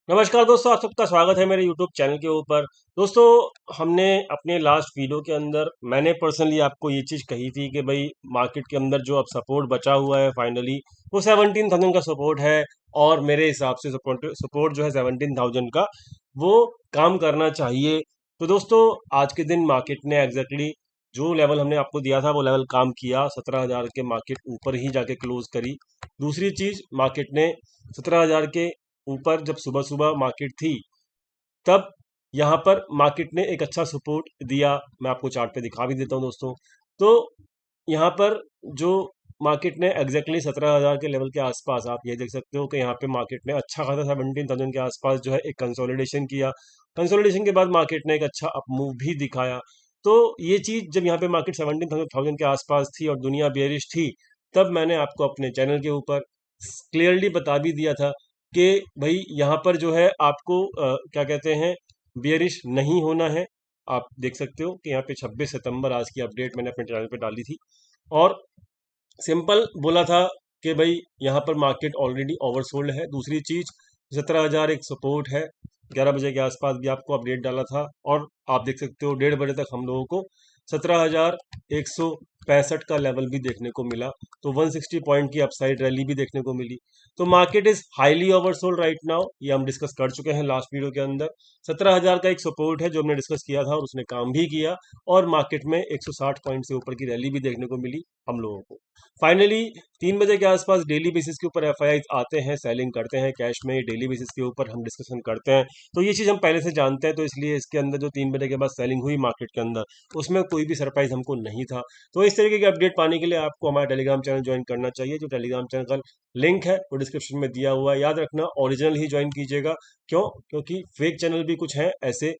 नमस्कार दोस्तों, आप सबका स्वागत है मेरे यूट्यूब चैनल के ऊपर। दोस्तों, हमने अपने लास्ट वीडियो के अंदर मैंने पर्सनली आपको ये चीज़ कही थी कि भाई मार्केट के अंदर जो अब सपोर्ट बचा हुआ है फाइनली वो 17,000 का सपोर्ट है। और मेरे हिसाब से सपोर्ट सपोर्ट जो है 17,000 का वो काम करना चाहिए। तो दोस्तों, आज के दिन मार्केट ने एग्जैक्टली जो लेवल हमने आपको दिया था वो लेवल काम किया। 17,000 के मार्केट ऊपर ही जाके क्लोज करी। दूसरी चीज़, मार्केट ने 17,000 के ऊपर जब सुबह सुबह मार्केट थी तब यहाँ पर मार्केट ने एक अच्छा सपोर्ट दिया। मैं आपको चार्ट पे दिखा भी देता हूँ दोस्तों। तो यहाँ पर जो मार्केट ने एग्जैक्टली 17,000 के लेवल के आसपास आप ये देख सकते हो कि यहाँ पे मार्केट ने अच्छा खासा 17,000 के आसपास जो है एक कंसोलिडेशन किया। कंसोलिडेशन के बाद मार्केट ने एक अच्छा अप मूव भी दिखाया। तो ये चीज़ जब यहाँ पे मार्केट 17,000 के आसपास थी और दुनिया बेरिश थी, तब मैंने आपको अपने चैनल के ऊपर क्लियरली बता भी दिया था कि भाई यहाँ पर जो है आपको क्या कहते हैं, बियरिश नहीं होना है। आप देख सकते हो कि यहाँ पे 26 सितंबर आज की अपडेट मैंने अपने चैनल पे डाली थी और सिंपल बोला था कि भाई यहाँ पर मार्केट ऑलरेडी ओवरसोल्ड है। दूसरी चीज, 17,000 एक सपोर्ट है। 11 बजे के आसपास भी आपको अपडेट डाला था और आप देख सकते हो 1:30 बजे तक हम लोगों को 17,165 का लेवल भी देखने को मिला। तो 160 पॉइंट की अपसाइड रैली भी देखने को मिली। तो market is highly oversold right now, ये हम डिस्कस कर चुके हैं लास्ट वीडियो के अंदर। 17,000 का एक सपोर्ट है जो हमने डिस्कस किया था और उसने काम भी किया और मार्केट में 160 पॉइंट से ऊपर की रैली भी देखने को मिली हम लोगों को। फाइनली 3 बजे के आसपास डेली बेसिस के ऊपर एफआई आते हैं, सेलिंग करते हैं कैश में। डेली बेसिस के ऊपर हम डिस्कशन करते हैं, तो ये चीज़ हम पहले से जानते हैं। तो इसलिए इसके अंदर जो 3 बजे के बाद सेलिंग हुई मार्केट के अंदर, उसमें कोई भी सरप्राइज हमको नहीं था। तो इस तरीके की अपडेट पाने के लिए आपको हमारा टेलीग्राम चैनल ज्वाइन करना चाहिए। जो टेलीग्राम चैनल का लिंक है वो डिस्क्रिप्शन में दिया हुआ है। याद रखना, ओरिजिनल ही ज्वाइन कीजिएगा। क्यों? क्योंकि फेक चैनल भी कुछ हैं ऐसे,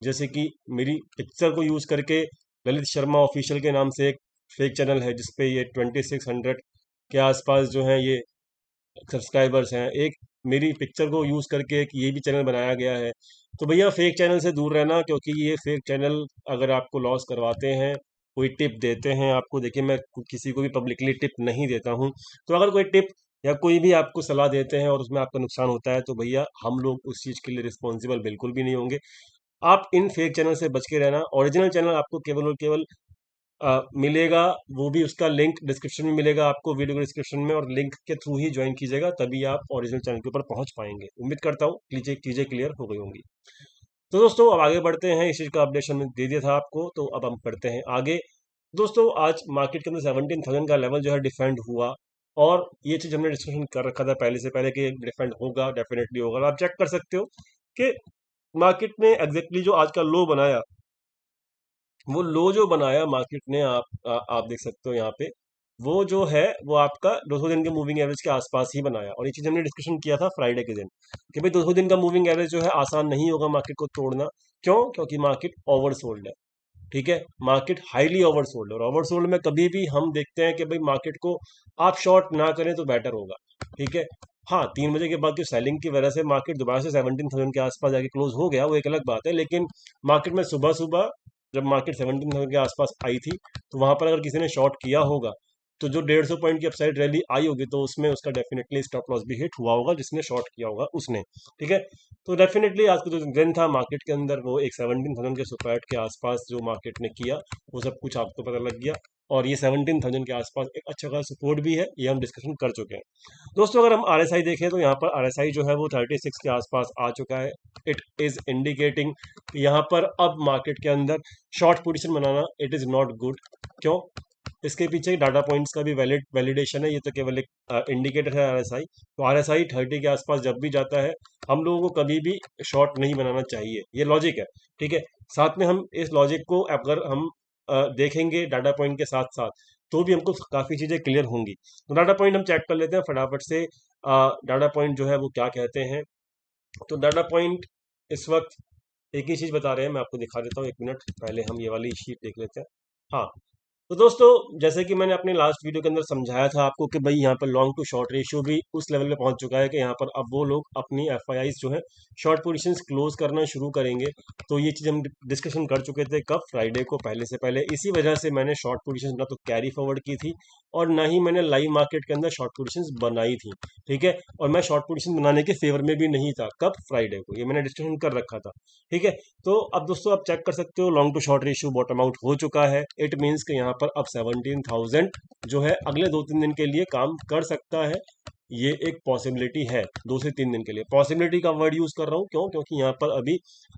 जैसे कि मेरी पिक्चर को यूज़ करके ललित शर्मा ऑफिशियल के नाम से एक फेक चैनल है जिसपे ये 2600 के आसपास जो है ये सब्सक्राइबर्स हैं। एक मेरी पिक्चर को यूज़ करके एक ये भी चैनल बनाया गया है। तो भैया फेक चैनल से दूर रहना, क्योंकि ये फेक चैनल अगर आपको लॉस करवाते हैं, कोई टिप देते हैं आपको। देखिए, मैं किसी को भी पब्लिकली टिप नहीं देता हूँ। तो अगर कोई टिप या कोई भी आपको सलाह देते हैं और उसमें आपका नुकसान होता है, तो भैया हम लोग उस चीज़ के लिए रिस्पॉन्सिबल बिल्कुल भी नहीं होंगे। आप इन फेक चैनल से बच के रहना। ओरिजिनल चैनल आपको केवल और केवल मिलेगा, वो भी उसका लिंक डिस्क्रिप्शन में मिलेगा आपको, वीडियो के डिस्क्रिप्शन में, और लिंक के थ्रू ही ज्वाइन कीजिएगा, तभी आप ओरिजिनल चैनल के ऊपर पहुंच पाएंगे। उम्मीद करता हूँ चीजें क्लियर हो गई होंगी। तो दोस्तों, अब आगे बढ़ते हैं। इस चीज का अपडेशन में दे दिया था आपको, तो अब हम बढ़ते हैं आगे। दोस्तों, आज मार्केट के अंदर 17,000 का लेवल जो है डिफेंड हुआ और ये चीज हमने डिस्कशन कर रखा था पहले से पहले कि डिफेंड होगा, डेफिनेटली होगा। आप चेक कर सकते हो कि मार्केट ने एग्जैक्टली जो आज का लो बनाया, वो लो जो बनाया मार्केट ने, आप देख सकते हो यहाँ पे, वो जो है वो आपका 200 दिन के मूविंग एवरेज के आसपास ही बनाया। और ये चीज हमने डिस्कशन किया था फ्राइडे के दिन कि भाई 200 दिन का मूविंग एवरेज जो है आसान नहीं होगा मार्केट को तोड़ना। क्यों? क्योंकि मार्केट ओवरसोल्ड है। ठीक है, मार्केट हाईली ओवरसोल्ड है और ओवरसोल्ड में कभी भी हम देखते हैं कि भाई मार्केट को आप शॉर्ट ना करें तो बेटर होगा। ठीक है। हाँ, 3 बजे के बाद जो सेलिंग की वजह से मार्केट दोबारा से 17,000 के आसपास जाके क्लोज हो गया, वो एक अलग बात है। लेकिन मार्केट में सुबह सुबह जब मार्केट 17,000 के आसपास आई थी, तो वहां पर अगर किसी ने शॉर्ट किया होगा, तो जो 150 पॉइंट की अपसाइड रैली आई होगी, तो उसमें उसका डेफिनेटली स्टॉप लॉस भी हिट हुआ होगा जिसने शॉर्ट किया होगा उसने। ठीक है। तो डेफिनेटली आज का जो दिन था मार्केट के अंदर, वो एक 17,000 के सुपर के आसपास जो मार्केट ने किया, वो सब कुछ आपको पता लग गया। और ये 17,000 के आसपास एक अच्छा खासा सपोर्ट भी है, ये हम डिस्कशन कर चुके हैं। दोस्तों, अगर हम आरएसआई देखें, तो यहाँ पर आरएसआई जो है वो 36 के आसपास आ चुका है। इट इज इंडिकेटिंग यहाँ पर अब मार्केट के अंदर short position banana it is not good. क्यों? इसके पीछे डाटा पॉइंट्स का भी वैलिडेशन है। ये तो केवल एक इंडिकेटर है आरएसआई। तो आरएसआई 30 के आसपास जब भी जाता है, हम लोगों को कभी भी शॉर्ट नहीं बनाना चाहिए। ये लॉजिक है। ठीक है। साथ में हम इस लॉजिक को अगर हम देखेंगे डाटा पॉइंट के साथ साथ, तो भी हमको काफ़ी चीज़ें क्लियर होंगी। तो डाटा पॉइंट हम चेक कर लेते हैं फटाफट से। डाटा पॉइंट जो है वो क्या कहते हैं। तो डाटा पॉइंट इस वक्त एक ही चीज़ बता रहे हैं, मैं आपको दिखा देता हूँ। एक मिनट, पहले हम ये वाली शीट देख लेते हैं। हाँ, तो दोस्तों, जैसे कि मैंने अपने लास्ट वीडियो के अंदर समझाया था आपको कि भाई यहाँ पर लॉन्ग टू शॉर्ट रेशियो भी उस लेवल पे पहुंच चुका है कि यहाँ पर अब वो लोग अपनी एफआईआईज जो है शॉर्ट पोजीशंस क्लोज करना शुरू करेंगे। तो ये चीज़ हम डिस्कशन कर चुके थे कब, फ्राइडे को, पहले से पहले। इसी वजह से मैंने शॉर्ट पोजीशंस ना तो कैरी फॉरवर्ड की थी और ना ही मैंने लाइव मार्केट के अंदर शॉर्ट पोजीशंस बनाई थी। ठीक है, और मैं शॉर्ट पोजीशन बनाने के फेवर में भी नहीं था। कब? फ्राइडे को, ये मैंने डिस्कशन कर रखा था। ठीक है, तो अब दोस्तों आप चेक कर सकते हो long to short ratio bottom out हो चुका है। इट मीन्स कि यहाँ पर अब 17,000 जो है अगले 2-3 दिन के लिए काम कर सकता है। ये एक पॉसिबिलिटी है 2 से 3 दिन के लिए। पॉसिबिलिटी का वर्ड यूज कर रहा हूँ क्यों? क्योंकि यहाँ पर अभी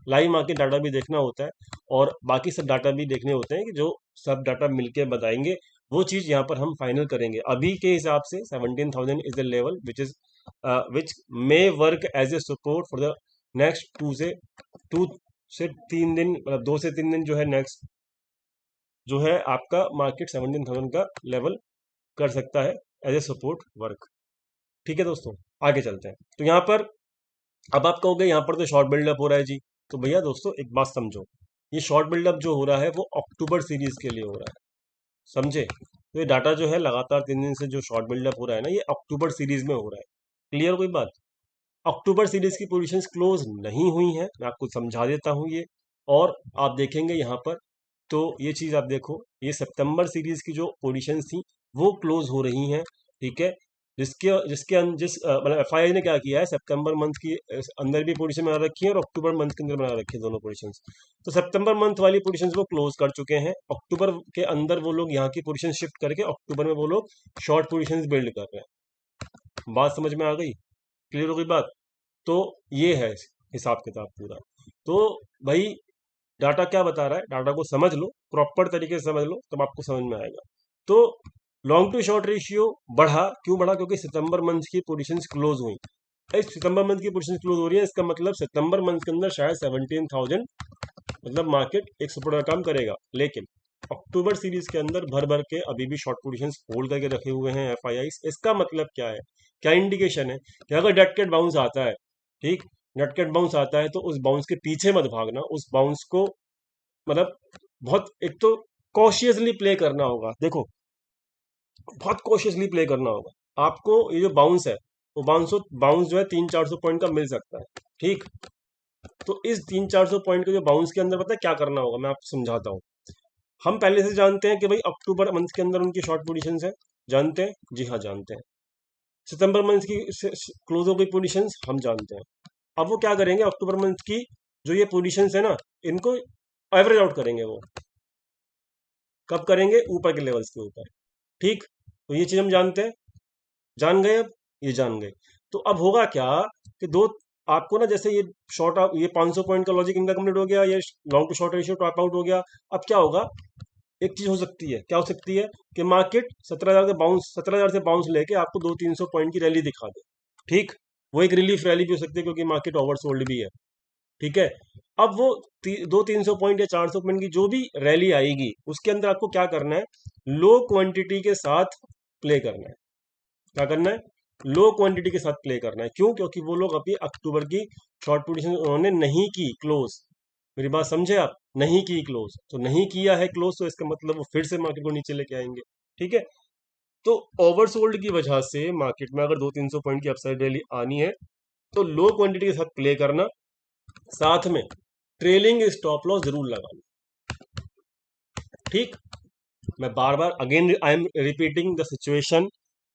लाइव मार्केट डाटा भी देखना होता है और बाकी सब डाटा भी देखने होते हैं कि जो सब डाटा मिलके बताएंगे वो चीज यहाँ पर हम फाइनल करेंगे। अभी के हिसाब से 17,000 is the level which may work as a support for the next 2 से 3 दिन, मतलब 2 से 3 दिन जो है नेक्स्ट जो है आपका मार्केट 17,000 का लेवल कर सकता है एज ए सपोर्ट वर्क। ठीक है दोस्तों, आगे चलते हैं। तो यहाँ पर अब आप कहोगे यहाँ पर तो शॉर्ट बिल्डअप हो रहा है जी। तो भैया दोस्तों एक बात समझो, ये शॉर्ट बिल्डअप जो हो रहा है वो अक्टूबर सीरीज के लिए हो रहा है, समझे? तो ये डाटा जो है लगातार 3 दिन से जो शॉर्ट बिल्डअप हो रहा है ना, ये अक्टूबर सीरीज में हो रहा है। क्लियर कोई बात? अक्टूबर सीरीज की पोजीशंस क्लोज नहीं हुई हैं, मैं आपको समझा देता हूँ ये। और आप देखेंगे यहाँ पर, तो ये चीज आप देखो, ये सितंबर सीरीज की जो पोजीशंस थी वो क्लोज हो रही हैं। ठीक है, जिसके जिसके जिस मतलब एफआईआई ने क्या किया है, सितंबर मंथ की अंदर भी पोजीशन बना रखी है और अक्टूबर मंथ के अंदर बना रखी है दोनों पोजीशंस। तो सितंबर मंथ वाली पोजीशंस वो क्लोज कर चुके हैं। अक्टूबर के अंदर वो लोग यहाँ की पोजीशन शिफ्ट करके अक्टूबर में वो लोग शॉर्ट पोजीशंस बिल्ड कर रहे हैं। बात समझ में आ गई? क्लियर हो गई बात? तो ये है हिसाब किताब पूरा। तो भाई डाटा क्या बता रहा है, डाटा को समझ लो, प्रॉपर तरीके से समझ लो, तब आपको समझ में आएगा। तो लॉन्ग टू शॉर्ट रेशियो बढ़ा, क्यों बढ़ा? क्योंकि सितंबर मंथ की पोजीशंस क्लोज हुई। इस सितंबर मंथ की पोजीशंस क्लोज हो रही है, इसका मतलब सितंबर मंथ के अंदर शायद 17,000 मतलब मार्केट एक सपोर्ट का काम करेगा। लेकिन अक्टूबर सीरीज के अंदर भर भर के अभी भी शॉर्ट पोजीशंस होल्ड करके रखे हुए हैं एफआईआई। इसका मतलब क्या है, क्या इंडिकेशन है कि अगर डेड कैट बाउंस आता है, ठीक, डेड कैट बाउंस आता है, तो उस बाउंस के पीछे मत भागना, उस बाउंस को मतलब बहुत एक तो कॉशियसली प्ले करना होगा। देखो, बहुत कॉशियसली प्ले करना होगा आपको। ये जो बाउंस है, वो बाउंस जो है 300-400 पॉइंट का मिल सकता है। ठीक, तो इस 300-400 पॉइंट के जो बाउंस के अंदर पता है क्या करना होगा, मैं आपको समझाता हूँ। हम पहले से जानते हैं कि भाई अक्टूबर मंथ के अंदर उनकी शॉर्ट पोजीशंस है, जानते हैं? जी हाँ, जानते हैं। सितंबर मंथ की क्लोज हो गई पोजीशंस, हम जानते हैं। अब वो क्या करेंगे, अक्टूबर मंथ की जो ये पोजीशंस है ना, इनको एवरेज आउट करेंगे। वो कब करेंगे? ऊपर के लेवल्स के ऊपर। ठीक, तो ये चीज हम जानते हैं, जान गए। अब ये जान गए, तो अब होगा क्या कि दो आपको ना, जैसे ये ये 500 पॉइंट का लॉजिक इनका कंप्लीट हो गया, ये long to short ratio top out हो गया। अब क्या होगा, एक चीज हो सकती है, क्या हो सकती है कि मार्केट 17,000 से बाउंस लेके आपको 200-300 पॉइंट की रैली दिखा दे। ठीक, वो एक रिलीफ रैली भी हो सकती है क्योंकि मार्केट ओवरसोल्ड भी है। ठीक है, अब वो 200-300 पॉइंट या 400 पॉइंट की जो भी रैली आएगी, उसके अंदर आपको क्या करना है, लो क्वांटिटी के साथ प्ले करना है। क्या करना है? लो क्वांटिटी के साथ प्ले करना है। क्यों? क्योंकि वो लोग अभी अक्टूबर की शॉर्ट पोजीशन उन्होंने नहीं की क्लोज। मेरी बात समझे आप? नहीं की क्लोज, तो नहीं किया है क्लोज, तो इसका मतलब वो फिर से मार्केट को नीचे लेके आएंगे। ठीक है, तो ओवरसोल्ड की वजह से मार्केट में अगर 200-300 पॉइंट की अपसाइड रैली आनी है, तो लो क्वांटिटी के साथ प्ले करना, साथ में ट्रेलिंग स्टॉप लॉस जरूर लगाना। ठीक, मैं बार बार again I am repeating the situation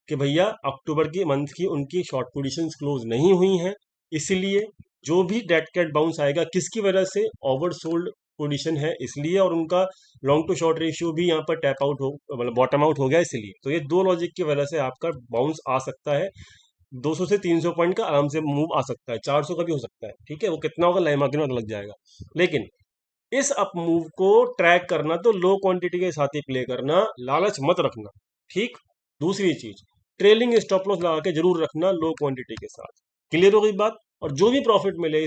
कि भैया अक्टूबर की मंथ की उनकी शॉर्ट पोजीशंस क्लोज नहीं हुई हैं, इसलिए जो भी डेड कैट बाउंस आएगा, किसकी वजह से? ओवरसोल्ड पोजीशन है इसलिए, और उनका लॉन्ग टू शॉर्ट रेशियो भी यहाँ पर टैप आउट हो, मतलब बॉटम आउट हो गया इसलिए। तो ये दो लॉजिक की वजह से आपका बाउंस आ सकता है। 200 से 300 पॉइंट का आराम से मूव आ सकता है, 400 का भी हो सकता है। ठीक है, वो कितना होगा लाइव मार्केट में लग जाएगा। लेकिन इस अप मूव को ट्रैक करना तो लो क्वांटिटी के साथ ही प्ले करना, लालच मत रखना। ठीक, दूसरी चीज, ट्रेलिंग स्टॉप लॉस लगा के जरूर रखना लो क्वांटिटी के साथ। क्लियर हो गई बात? और जो भी प्रॉफिट मिले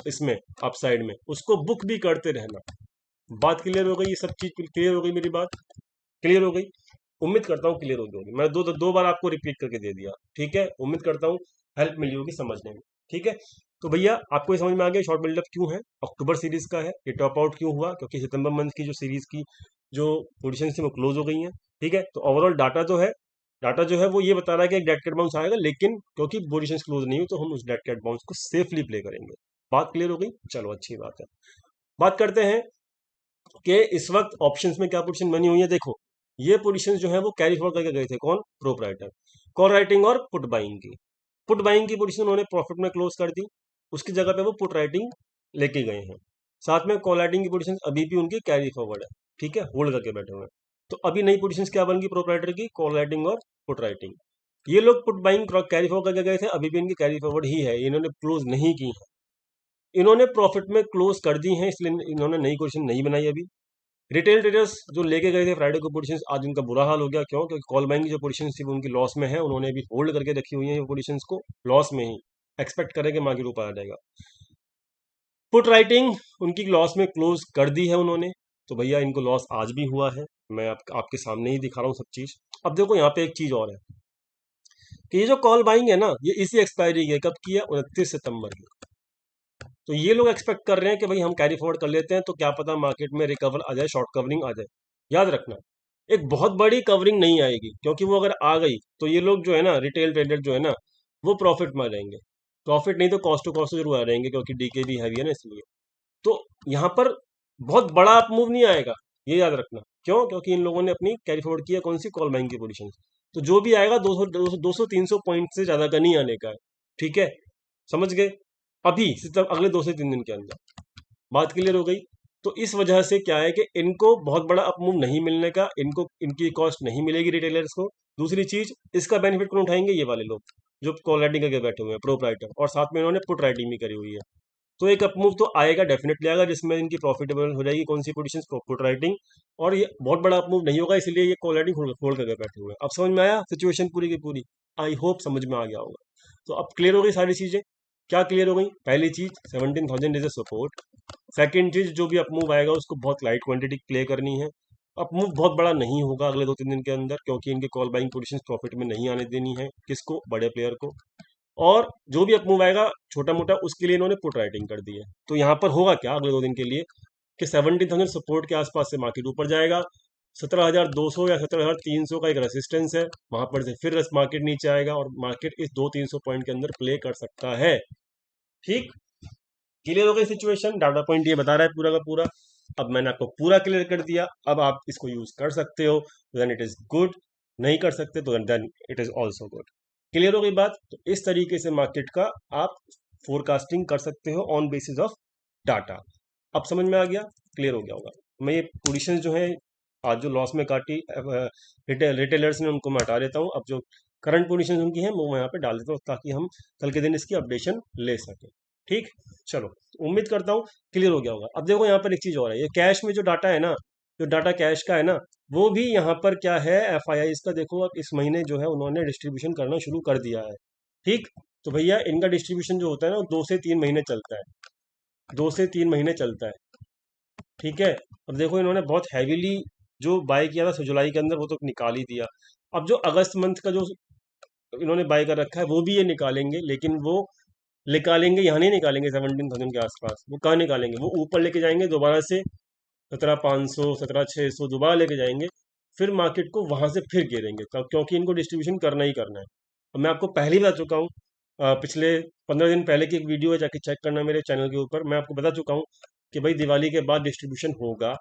इसमें अपसाइड में, उसको बुक भी करते रहना। बात क्लियर हो गई? ये सब चीज क्लियर हो गई? मेरी बात क्लियर हो गई? उम्मीद करता हूँ क्लियर हो गई होगी। मैं दो बार आपको रिपीट करके दे दिया। ठीक है, उम्मीद करता हूँ हेल्प मिली होगी समझने में। ठीक है, तो भैया आपको ये समझ में आ गया शॉर्ट बिल्डअप क्यों है, अक्टूबर सीरीज का है, ये टॉप आउट क्यों हुआ, क्योंकि सितंबर मंथ की जो सीरीज की जो पोजीशन थी वो क्लोज हो गई हैं। ठीक है, तो ओवरऑल डाटा जो है वो ये बता रहा है कि एक डेड कैट बाउंस आएगा, लेकिन क्योंकि पोजीशन क्लोज नहीं हुई तो हम उस डेड कैट बाउंस को सेफली प्ले करेंगे। बात क्लियर हो गई? चलो अच्छी बात है। बात करते हैं कि इस वक्त ऑप्शंस में क्या पोजीशन बनी हुई है। देखो, ये पोजीशन जो है वो कैरी फॉरवर्ड करके गए थे कौन? प्रोपराइटर। कॉल राइटिंग और पुट बाइंग की, पुट बाइंग की पोजीशन उन्होंने प्रॉफिट में क्लोज कर दी, उसकी जगह पे वो पुट राइटिंग लेके गए हैं। साथ में कॉल राइटिंग की पोजीशन अभी भी उनकी कैरी फॉरवर्ड है, ठीक है, होल्ड करके बैठे हुए हैं। तो अभी नई पोजीशन क्या बन गई प्रोपराइटर की? कॉल राइटिंग और पुट राइटिंग। ये लोग पुट बाइंग कैरी फॉरवर्ड करके गए थे, अभी भी इनकी कैरी फॉरवर्ड ही है, इन्होंने क्लोज नहीं की है। इन्होंने प्रॉफिट में क्लोज कर दी है, इसलिए इन्होंने नई पोजीशन नहीं बनाई अभी। रिटेल ट्रेडर्स जो लेके गए थे फ्राइडे को पोजीशन, आज उनका बुरा हाल हो गया। क्यों? क्योंकि कॉल बाइंग की जो पोजीशन थी वो उनकी लॉस में है, उन्होंने अभी होल्ड करके रखी हुई है ये पोजीशन को लॉस में ही, एक्सपेक्ट करें कि मार्केट ऊपर आ जाएगा। पुट राइटिंग उनकी लॉस में क्लोज कर दी है उन्होंने, तो भैया इनको लॉस आज भी हुआ है, मैं आपके सामने ही दिखा रहा हूँ सब चीज। अब देखो यहाँ पे एक चीज और है कि ये जो कॉल बाइंग है ना, ये इसी एक्सपायरी की है, कब की है? 29 सितंबर की। तो ये लोग एक्सपेक्ट कर रहे हैं कि भाई हम कैरी फॉरवर्ड कर लेते हैं तो क्या पता मार्केट में रिकवर आ जाए, शॉर्ट कवरिंग आ जाए। याद रखना, एक बहुत बड़ी कवरिंग नहीं आएगी, क्योंकि वो अगर आ गई तो ये लोग जो है ना, रिटेल ट्रेडर जो है ना, वो प्रॉफिट में आ जाएंगे। प्रॉफिट नहीं तो कॉस्ट टू कॉस्ट जरूर आ जाएंगे, क्योंकि डीके भी हैवी है ना, इसलिए। तो यहाँ पर बहुत बड़ा अप मूव नहीं आएगा, ये याद रखना। क्यों? क्योंकि इन लोगों ने अपनी कैरी फॉरवर्ड किया कौन सी? कॉल बाइंग की पोजीशन। तो जो भी आएगा 200 300 पॉइंट से ज्यादा का नहीं आने का है, ठीक है, समझ गए? अभी सिर्फ अगले 2 से 3 दिन के अंदर। बात क्लियर हो गई? तो इस वजह से क्या है कि इनको बहुत बड़ा अप मूव नहीं मिलने का, इनको इनकी कॉस्ट नहीं मिलेगी रिटेलर्स को। दूसरी चीज, इसका बेनिफिट कौन उठाएंगे? ये वाले लोग जो कॉल राइटिंग करके बैठे हुए हैं, प्रोपराइटर, और साथ में इन्होंने पुट राइटिंग भी करी हुई है। तो एक अप मूव तो आएगा, डेफिनेटली आएगा, जिसमें इनकी प्रॉफिटेबल हो जाएगी कौन सी पोजीशन? Put writing. और ये बहुत बड़ा अप मूव नहीं होगा, इसलिए ये कॉल राइटिंग खोल करके बैठे हुए हैं। अब समझ में आया सिचुएशन पूरी की पूरी? आई होप समझ में आ गया होगा। तो अब क्लियर हो गई सारी चीजें। क्या क्लियर हो गई? पहली चीज 17,000 इज अ सपोर्ट। सेकंड चीज, जो भी अप मूव आएगा उसको बहुत लाइट क्वांटिटी प्ले करनी है। अप मूव बहुत बड़ा नहीं होगा अगले 2 3 दिन के अंदर, क्योंकि इनके कॉल बाइंग पोजीशन प्रॉफिट में नहीं आने देनी है। किसको? बड़े प्लेयर को। और जो भी अप मूव आएगा छोटा मोटा, उसके लिए इन्होंने पुट राइटिंग कर दी है। तो यहाँ पर होगा क्या अगले 2 दिन के लिए कि 17,000 सपोर्ट के आसपास से मार्केट ऊपर जाएगा, 17,200 या 17,300 का एक रेसिस्टेंस है, वहां पर से फिर मार्केट नीचे आएगा, और मार्केट इस 200 300 पॉइंट के अंदर प्ले कर सकता है। ठीक, क्लियर हो गई सिचुएशन? डाटा पॉइंट ये बता रहा है पूरा का पूरा। अब मैंने आपको पूरा क्लियर कर दिया, अब आप इसको यूज कर सकते हो, देन इट इज गुड। नहीं कर सकते तो then it is also good. Clear हो गई बात? तो इस तरीके से मार्केट का आप फोरकास्टिंग कर सकते हो ऑन बेसिस ऑफ डाटा। अब समझ में आ गया? क्लियर हो गया होगा। मैं ये पोजीशन जो है आज जो लॉस में काटी रिटेलर्स ने, उनको मैं हटा देता हूँ। अब जो करंट पोजीशन उनकी है वो मैं यहाँ पे डाल देता हूँ, ताकि हम कल के दिन इसकी अपडेशन ले सकें। ठीक, चलो, उम्मीद करता हूँ क्लियर हो गया होगा। अब देखो यहाँ पर एक चीज और है, ये कैश में जो डाटा है ना, जो डाटा कैश का है ना, वो भी यहाँ पर क्या है? FII इसका देखो, अब इस महीने जो है उन्होंने डिस्ट्रीब्यूशन करना शुरू कर दिया है। ठीक, तो भैया इनका डिस्ट्रीब्यूशन जो होता है ना, 2 से 3 महीने चलता है, 2 से 3 महीने चलता है। ठीक है, अब देखो इन्होंने बहुत हैवीली जो बाय किया था जुलाई के अंदर, वो तो निकाल ही दिया। अब जो अगस्त मंथ का जो इन्होंने बाय कर रखा है वो भी ये निकालेंगे, लेकिन वो निकालेंगे यहाँ नहीं निकालेंगे 17,000 के आसपास, वो कहाँ निकालेंगे? वो ऊपर लेके जाएंगे दोबारा से 17,500 17,600 दोबारा लेके जाएंगे, फिर मार्केट को वहां से फिर गिरेंगे, क्योंकि इनको डिस्ट्रीब्यूशन करना ही करना है। अब मैं आपको पहले ही बता चुका हूँ, पिछले 15 दिन पहले की एक वीडियो है, जाके चेक करना मेरे चैनल के ऊपर। मैं आपको बता चुका हूँ कि भाई दिवाली के बाद डिस्ट्रीब्यूशन होगा,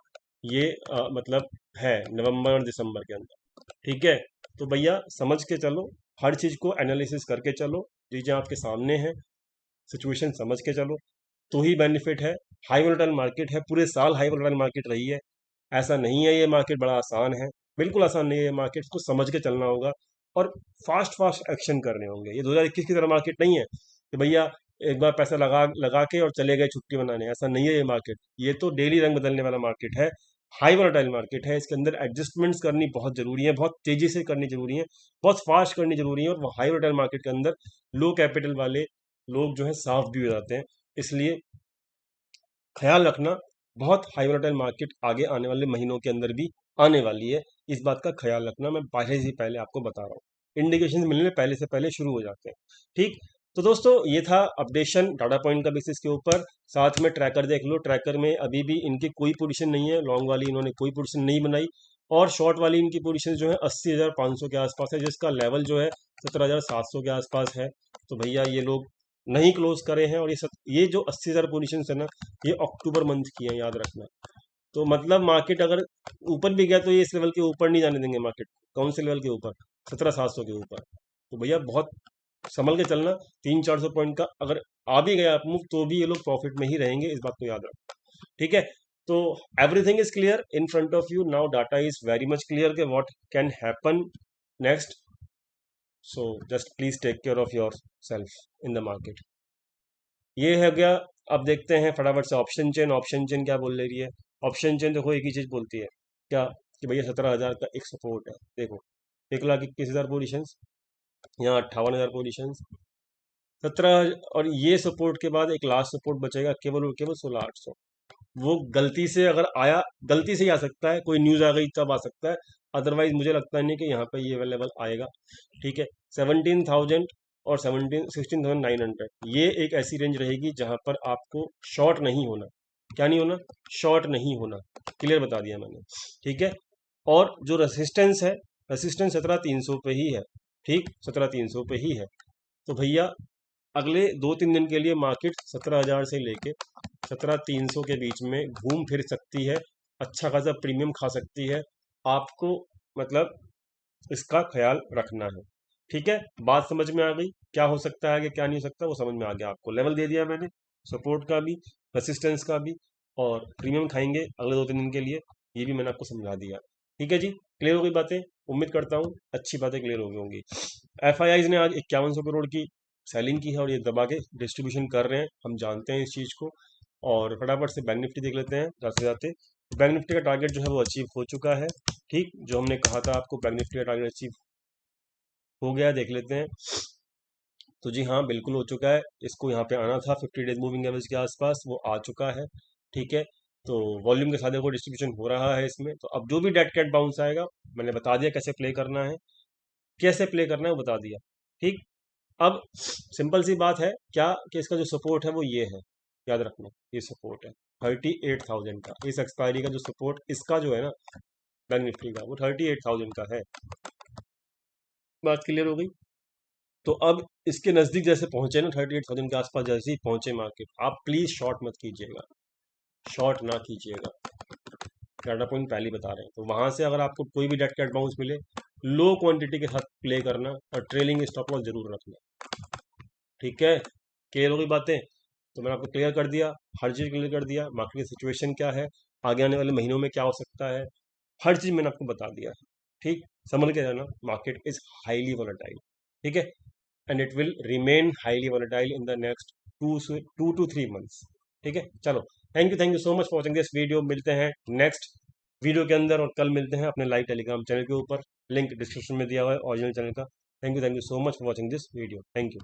ये मतलब है नवंबर और दिसंबर के अंदर। ठीक है, तो भैया समझ के चलो, हर चीज को एनालिसिस करके चलो, चीजें आपके सामने हैं, सिचुएशन समझ के चलो, तो ही बेनिफिट है। हाई वोलेटाइल मार्केट है, पूरे साल हाई वोलेटाइल मार्केट रही है, ऐसा नहीं है ये मार्केट बड़ा आसान है, बिल्कुल आसान नहीं है ये मार्केट, को समझ के चलना होगा और फास्ट फास्ट एक्शन करने होंगे। ये 2021 की तरह मार्केट नहीं है कि भैया एक बार पैसा लगा लगा के और चले गए छुट्टी मनाने, ऐसा नहीं है ये मार्केट। ये तो डेली रंग बदलने वाला मार्केट है, हाई वोलेटाइल मार्केट है, इसके अंदर एडजस्टमेंट्स करनी बहुत जरूरी है, बहुत तेजी से करनी जरूरी है, बहुत फास्ट करनी जरूरी है। और वो हाई वोलेटाइल मार्केट के अंदर लो कैपिटल वाले लोग जो है साफ भी हो जाते हैं, इसलिए ख्याल रखना, बहुत हाई वोलेटाइल मार्केट आगे आने वाले महीनों के अंदर भी आने वाली है, इस बात का ख्याल रखना। मैं पहले से पहले आपको बता रहा हूँ, इंडिकेशन मिलने पहले से पहले शुरू हो जाते हैं। ठीक, तो दोस्तों ये था अपडेशन डाटा पॉइंट का बेसिस के ऊपर। साथ में ट्रैकर देख लो, ट्रैकर में अभी भी इनकी कोई पोजीशन नहीं है, लॉन्ग वाली इन्होंने कोई पोजीशन नहीं बनाई, और शॉर्ट वाली इनकी पोजीशन जो है 80,500 के आसपास है, जिसका लेवल जो है 17,700 के आसपास है। तो भैया ये लोग नहीं क्लोज करे हैं, और ये जो 80,000 पोजीशन है ना, ये अक्टूबर मंथ की है, याद रखना। तो मतलब मार्केट अगर ऊपर भी गया तो ये इस लेवल के ऊपर नहीं जाने देंगे मार्केट। कौन से लेवल के ऊपर? 17,700 के ऊपर। तो भैया बहुत संभल के चलना। 300-400 पॉइंट का अगर आ भी गया अपमूव तो भी ये लोग प्रॉफिट में ही रहेंगे, इस बात को याद रखना, ठीक है। तो everything is clear in front of you now, data is very much clear के what can happen next. So just please take care of yourself in the market. ये है गया। अब देखते हैं फटाफट से ऑप्शन चेन। ऑप्शन चेन क्या बोल रही है? ऑप्शन चेन देखो एक ही चीज बोलती है, क्या? कि भैया 17,000 का एक सपोर्ट है। देखो 1,21,000 पोजिशन, यहाँ 58,000 पोजिशन, 17, और ये सपोर्ट के बाद एक लास्ट सपोर्ट बचेगा केवल और केवल 16,800। वो गलती से अगर आया, गलती से ही आ सकता है, कोई न्यूज आ गई तब आ सकता है, अदरवाइज मुझे लगता नहीं कि यहाँ पे ये लेवल आएगा, ठीक है। 17,000 और 16,900 ये एक ऐसी रेंज रहेगी जहां पर आपको शॉर्ट नहीं होना। क्या नहीं होना? शॉर्ट नहीं होना। क्लियर बता दिया मैंने, ठीक है। और जो रेसिस्टेंस है, रेसिस्टेंस 17,300 पे ही है, ठीक, 17,300 पे ही है। तो भैया अगले 2-3 दिन के लिए मार्केट 17,000 से लेके 17,300 के बीच में घूम फिर सकती है, अच्छा खासा प्रीमियम खा सकती है। आपको मतलब इसका ख्याल रखना है, ठीक है। बात समझ में आ गई? क्या हो सकता है कि क्या नहीं हो सकता वो समझ में आ गया आपको। लेवल दे दिया मैंने, सपोर्ट का भी, रेसिस्टेंस का भी, और प्रीमियम खाएंगे अगले 2-3 दिन के लिए, ये भी मैंने आपको समझा दिया, ठीक है जी। क्लियर हो गई बातें? उम्मीद करता हूँ अच्छी बातें क्लियर हो गई होंगी। एफ ने आज 5100 करोड़ की सेलिंग की है, और ये दबा के डिस्ट्रीब्यूशन कर रहे हैं, हम जानते हैं इस चीज़ को। और फटाफट से बैंक निफ्टी देख लेते हैं जाते जाते। बैंक निफ्टी का टारगेट जो है वो अचीव हो चुका है, ठीक, जो हमने कहा था आपको बैंक निफ्टी का टारगेट अचीव हो गया, देख लेते हैं। तो जी हाँ, बिल्कुल हो चुका है। इसको यहाँ पे आना था 50 डेज मूविंग एवरेज के आसपास, वो आ चुका है, ठीक है। तो वॉल्यूम के साथ देखो डिस्ट्रीब्यूशन हो रहा है इसमें। तो अब जो भी डेड कैट बाउंस आएगा, मैंने बता दिया कैसे प्ले करना है, कैसे प्ले करना है वो बता दिया, ठीक। अब सिंपल सी बात है क्या, कि इसका जो सपोर्ट है वो ये है, याद रखना, ये सपोर्ट है 38,000 का। इस एक्सपायरी का जो सपोर्ट इसका जो है ना बैंक निफ्टी का, वो 38,000 का है। बात क्लियर हो गई? तो अब इसके नज़दीक जैसे पहुंचे ना, 38,000 के आसपास जैसे ही पहुंचे मार्केट, आप प्लीज़ शॉर्ट मत कीजिएगा, शॉर्ट ना कीजिएगा। डाटा पॉइंट पहले बता रहे हैं। तो वहां से अगर आपको कोई भी डेट कैट बाउंस मिले, लो क्वांटिटी के साथ प्ले करना, और ट्रेलिंग स्टॉप लॉस जरूर रखना, ठीक है। क्लियर हो गई बातें? तो मैंने आपको क्लियर कर दिया, हर चीज़ क्लियर कर दिया, मार्केट की सिचुएशन क्या है, आगे आने वाले महीनों में क्या हो सकता है, हर चीज़ मैंने आपको बता दिया है, ठीक। समझ के जाना, मार्केट इज हाईली वोलेटाइल, ठीक है, and it will remain highly volatile in the next 2 to 3 months, ठीक है। चलो, thank you so much for watching this video. मिलते हैं नेक्स्ट वीडियो के अंदर, और कल मिलते हैं अपने लाइव टेलीग्राम चैनल के ऊपर, लिंक डिस्क्रिप्शन में दिया हुआ है ओरिजिनल चैनल का। Thank you so much for watching this video. Thank you.